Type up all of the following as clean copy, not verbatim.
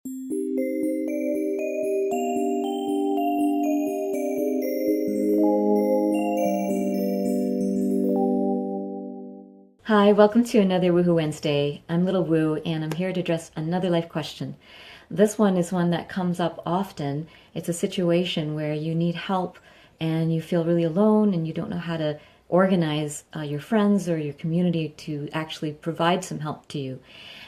Hi, welcome to another Woohoo Wednesday. I'm Little Woo, and I'm here to address another life question. This one is one that comes up often. It's a situation where you need help and you feel really alone and you don't know how to organize your friends or your community to actually provide some help to you.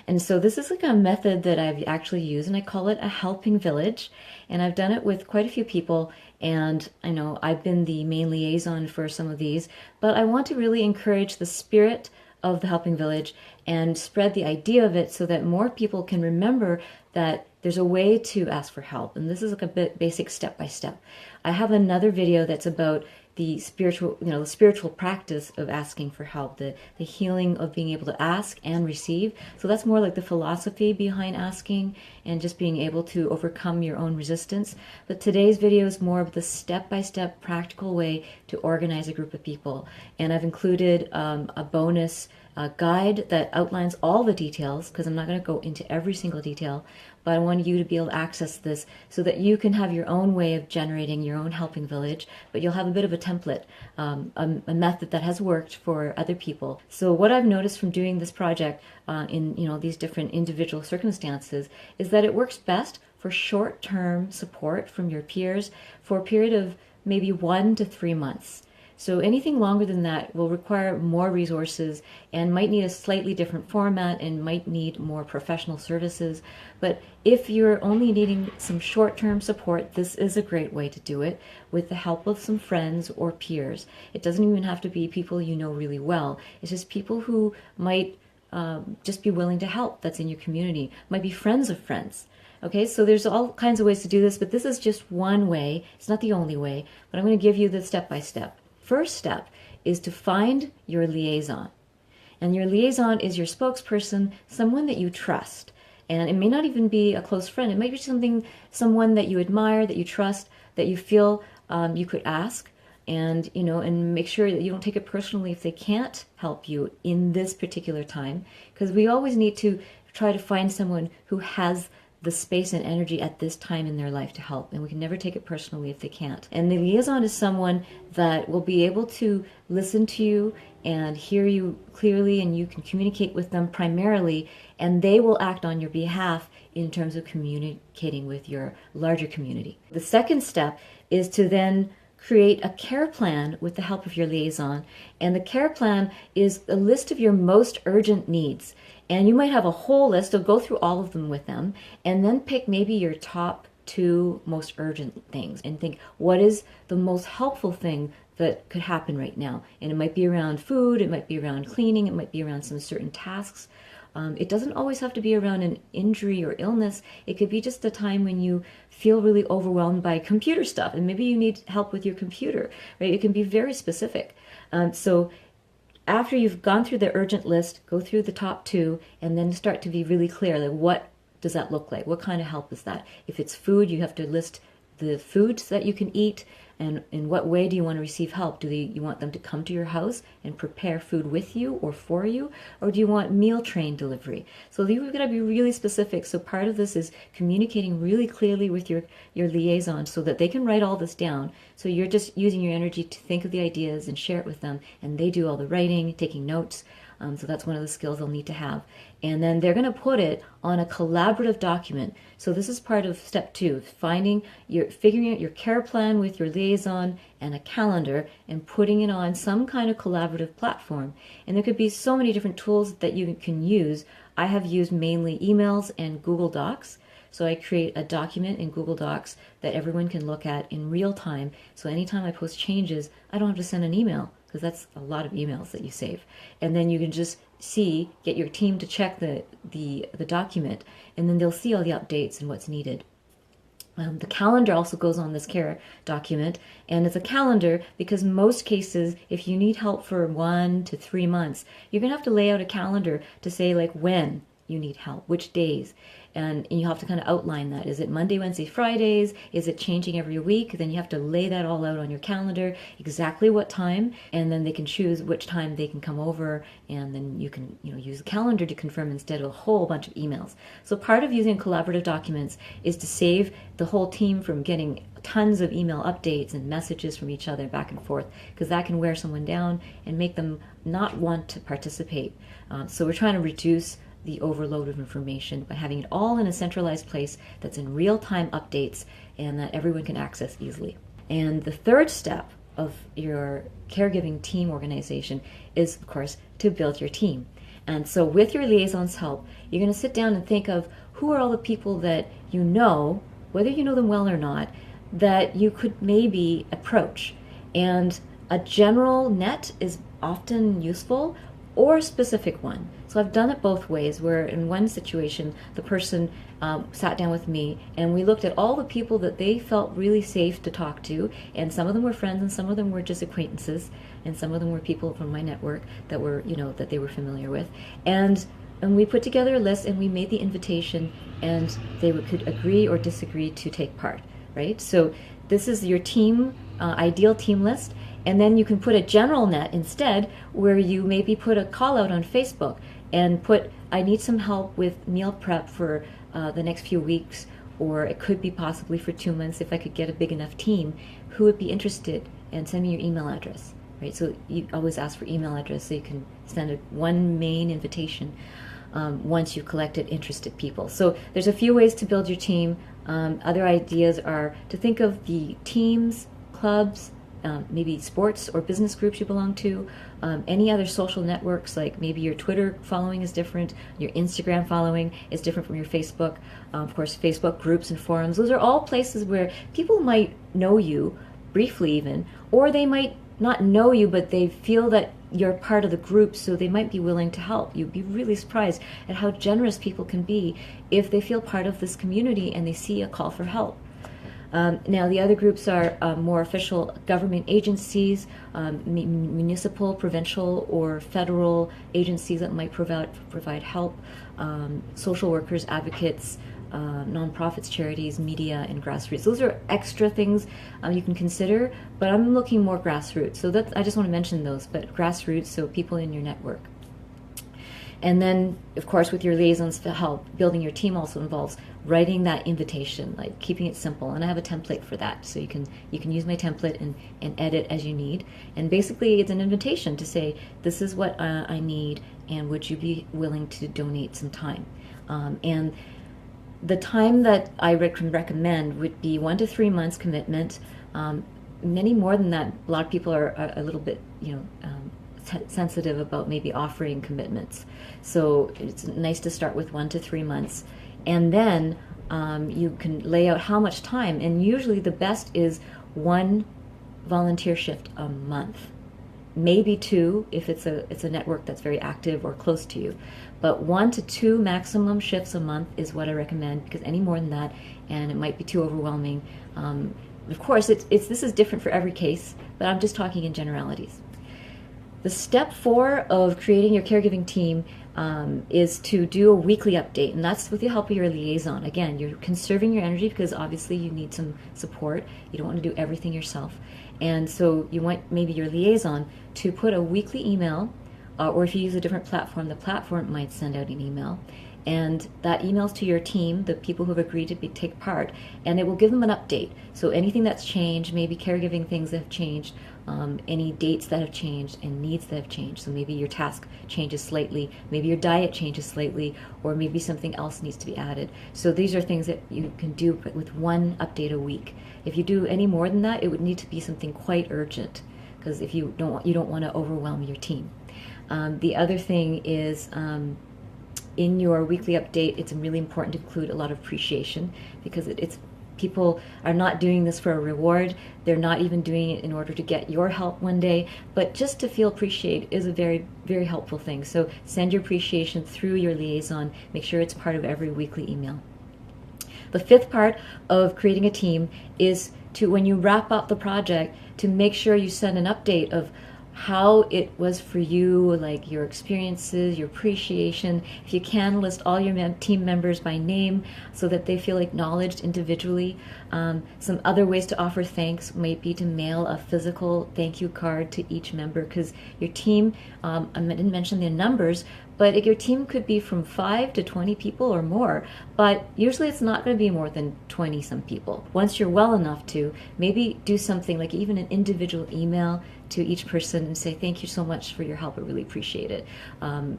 And so this is like a method that I've actually used, and I call it a helping village. And I've done it with quite a few people, and I know I've been the main liaison for some of these, but I want to really encourage the spirit of the helping village and spread the idea of it so that more people can remember that there's a way to ask for help. And this is like a bit basic step by step. I have another video that's about the spiritual practice of asking for help, the healing of being able to ask and receive. So that's more like the philosophy behind asking and just being able to overcome your own resistance. But today's video is more of the step-by-step practical way to organize a group of people. And I've included a bonus guide that outlines all the details, because I'm not going to go into every single detail, but I want you to be able to access this so that you can have your own way of generating your own helping village, but you'll have a bit of a template, a method that has worked for other people. So what I've noticed from doing this project in these different individual circumstances is that it works best for short-term support from your peers for a period of maybe 1 to 3 months. So anything longer than that will require more resources and might need a slightly different format and might need more professional services. But if you're only needing some short-term support, this is a great way to do it with the help of some friends or peers. It doesn't even have to be people you know really well. It's just people who might just be willing to help that's in your community, might be friends of friends. Okay, so there's all kinds of ways to do this, but this is just one way. It's not the only way, but I'm going to give you the step-by-step. First step is to find your liaison. And your liaison is your spokesperson, someone that you trust. And it may not even be a close friend. It might be someone that you admire, that you trust, that you feel you could ask. And, and make sure that you don't take it personally if they can't help you in this particular time. Because we always need to try to find someone who has the space and energy at this time in their life to help, and we can never take it personally if they can't. And the liaison is someone that will be able to listen to you and hear you clearly, and you can communicate with them primarily, and they will act on your behalf in terms of communicating with your larger community. The second step is to then create a care plan with the help of your liaison, and the care plan is a list of your most urgent needs. And you might have a whole list, so go through all of them with them, and then pick maybe your top 2 most urgent things and think, what is the most helpful thing that could happen right now? And it might be around food, it might be around cleaning, it might be around some certain tasks. It doesn't always have to be around an injury or illness. It could be just a time when you feel really overwhelmed by computer stuff, and maybe you need help with your computer, right? It can be very specific. So after you've gone through the urgent list, go through the top 2, and then start to be really clear, like, what does that look like? What kind of help is that? If it's food, you have to list the foods that you can eat, and in what way do you want to receive help? Do you want them to come to your house and prepare food with you or for you? Or do you want meal train delivery? So you've got to be really specific. So part of this is communicating really clearly with your liaison so that they can write all this down. So you're just using your energy to think of the ideas and share it with them, and they do all the writing, taking notes. So that's one of the skills they'll need to have. And then they're going to put it on a collaborative document. So this is part of step 2, figuring out your care plan with your liaison and a calendar and putting it on some kind of collaborative platform. And there could be so many different tools that you can use. I have used mainly emails and Google Docs. So I create a document in Google Docs that everyone can look at in real time. So anytime I post changes, I don't have to send an email, because that's a lot of emails that you save. And then you can just get your team to check the document, and then they'll see all the updates and what's needed. The calendar also goes on this care document, and it's a calendar because most cases, if you need help for 1 to 3 months, you're going to have to lay out a calendar to say, like, when you need help, which days. And you have to kind of outline that. Is it Monday, Wednesday, Fridays? Is it changing every week? Then you have to lay that all out on your calendar, exactly what time, and then they can choose which time they can come over, and then you can use the calendar to confirm instead of a whole bunch of emails. So part of using collaborative documents is to save the whole team from getting tons of email updates and messages from each other back and forth, because that can wear someone down and make them not want to participate. So we're trying to reduce the overload of information by having it all in a centralized place that's in real-time updates and that everyone can access easily. And the third step of your caregiving team organization is, of course, to build your team. And so with your liaison's help, you're going to sit down and think of who are all the people that you know, whether you know them well or not, that you could maybe approach. And a general net is often useful, or a specific one. So I've done it both ways, where in one situation the person sat down with me and we looked at all the people that they felt really safe to talk to, and some of them were friends and some of them were just acquaintances, and some of them were people from my network that were, that they were familiar with. And we put together a list and we made the invitation, and they could agree or disagree to take part, right? So this is your team, ideal team list. And then you can put a general net instead, where you maybe put a call out on Facebook and put, I need some help with meal prep for the next few weeks, or it could be possibly for 2 months if I could get a big enough team. Who would be interested? And send me your email address, right? So you always ask for email address so you can send one main invitation once you've collected interested people. So there's a few ways to build your team. Other ideas are to think of the teams, clubs, maybe sports or business groups you belong to, any other social networks, like maybe your Twitter following is different, your Instagram following is different from your Facebook. Of course, Facebook groups and forums, those are all places where people might know you, briefly even, or they might not know you, but they feel that you're part of the group, so they might be willing to help. You'd be really surprised at how generous people can be if they feel part of this community and they see a call for help. Now, the other groups are more official government agencies, municipal, provincial, or federal agencies that might provide help, social workers, advocates, nonprofits, charities, media, and grassroots. Those are extra things you can consider, but I'm looking more grassroots. So I just want to mention those, but grassroots, so people in your network. And then, of course, with your liaisons to help, building your team also involves writing that invitation, like keeping it simple. And I have a template for that, so you can use my template and edit as you need. And basically, it's an invitation to say, this is what I need, and would you be willing to donate some time? And the time that I can recommend would be 1 to 3 months commitment. Many more than that. A lot of people are a little bit, sensitive about maybe offering commitments. So it's nice to start with 1 to 3 months. And then you can lay out how much time. And usually the best is 1 volunteer shift a month. Maybe 2 if it's a network that's very active or close to you. But 1 to 2 maximum shifts a month is what I recommend, because any more than that, and it might be too overwhelming. Of course, this is different for every case, but I'm just talking in generalities. The step 4 of creating your caregiving team is to do a weekly update, and that's with the help of your liaison. Again, you're conserving your energy because obviously you need some support. You don't want to do everything yourself. And so you want maybe your liaison to put a weekly email, or if you use a different platform, the platform might send out an email. And that emails to your team, the people who have agreed to take part, and it will give them an update. So anything that's changed, maybe caregiving things that have changed, any dates that have changed and needs that have changed. So maybe your task changes slightly, maybe your diet changes slightly, or maybe something else needs to be added. So these are things that you can do with 1 update a week. If you do any more than that, it would need to be something quite urgent, because if you don't want to overwhelm your team. The other thing is, in your weekly update, it's really important to include a lot of appreciation, because people are not doing this for a reward. They're not even doing it in order to get your help one day, but just to feel appreciated is a very, very helpful thing. So send your appreciation through your liaison. Make sure it's part of every weekly email. The 5th part of creating a team is to, when you wrap up the project, to make sure you send an update of how it was for you, like your experiences, your appreciation. If you can, list all your team members by name so that they feel acknowledged individually. Some other ways to offer thanks might be to mail a physical thank you card to each member, because your team, I didn't mention the numbers, but your team could be from 5 to 20 people or more, but usually it's not going to be more than 20 some people. Once you're well enough to, maybe do something like even an individual email to each person and say, thank you so much for your help, I really appreciate it.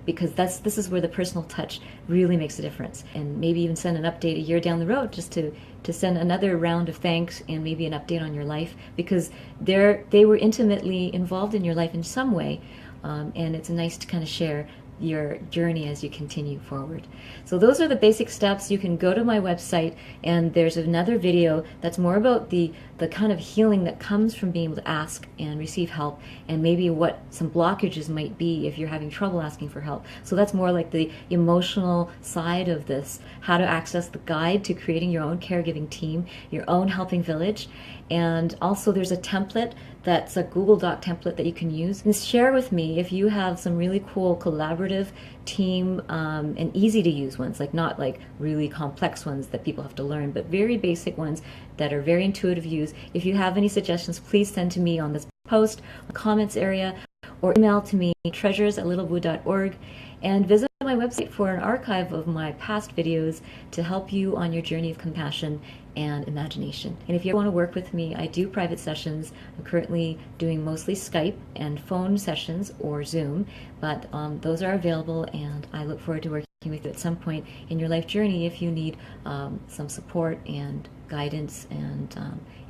Because this is where the personal touch really makes a difference. And maybe even send an update a year down the road, just to send another round of thanks and maybe an update on your life, because they were intimately involved in your life in some way. And it's nice to kind of share your journey as you continue forward. So those are the basic steps. You can go to my website, and there's another video that's more about the kind of healing that comes from being able to ask and receive help, and maybe what some blockages might be if you're having trouble asking for help. So that's more like the emotional side of this, how to access the guide to creating your own caregiving team, your own helping village. And also there's a template that's a Google Doc template that you can use. And share with me if you have some really cool collaborative team and easy to use ones, like not like really complex ones that people have to learn, but very basic ones that are very intuitive to use. If you have any suggestions, please send to me on this post, comments area, or email to me, treasures@littlewoo.org, and visit my website for an archive of my past videos to help you on your journey of compassion and imagination. And if you want to work with me, I do private sessions. I'm currently doing mostly Skype and phone sessions or Zoom, but those are available, and I look forward to working with you at some point in your life journey if you need some support and guidance and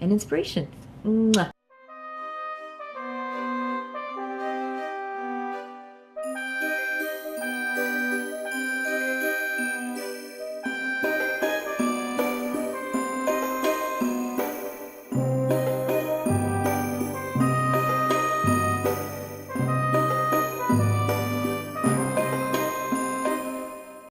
inspiration. Mwah.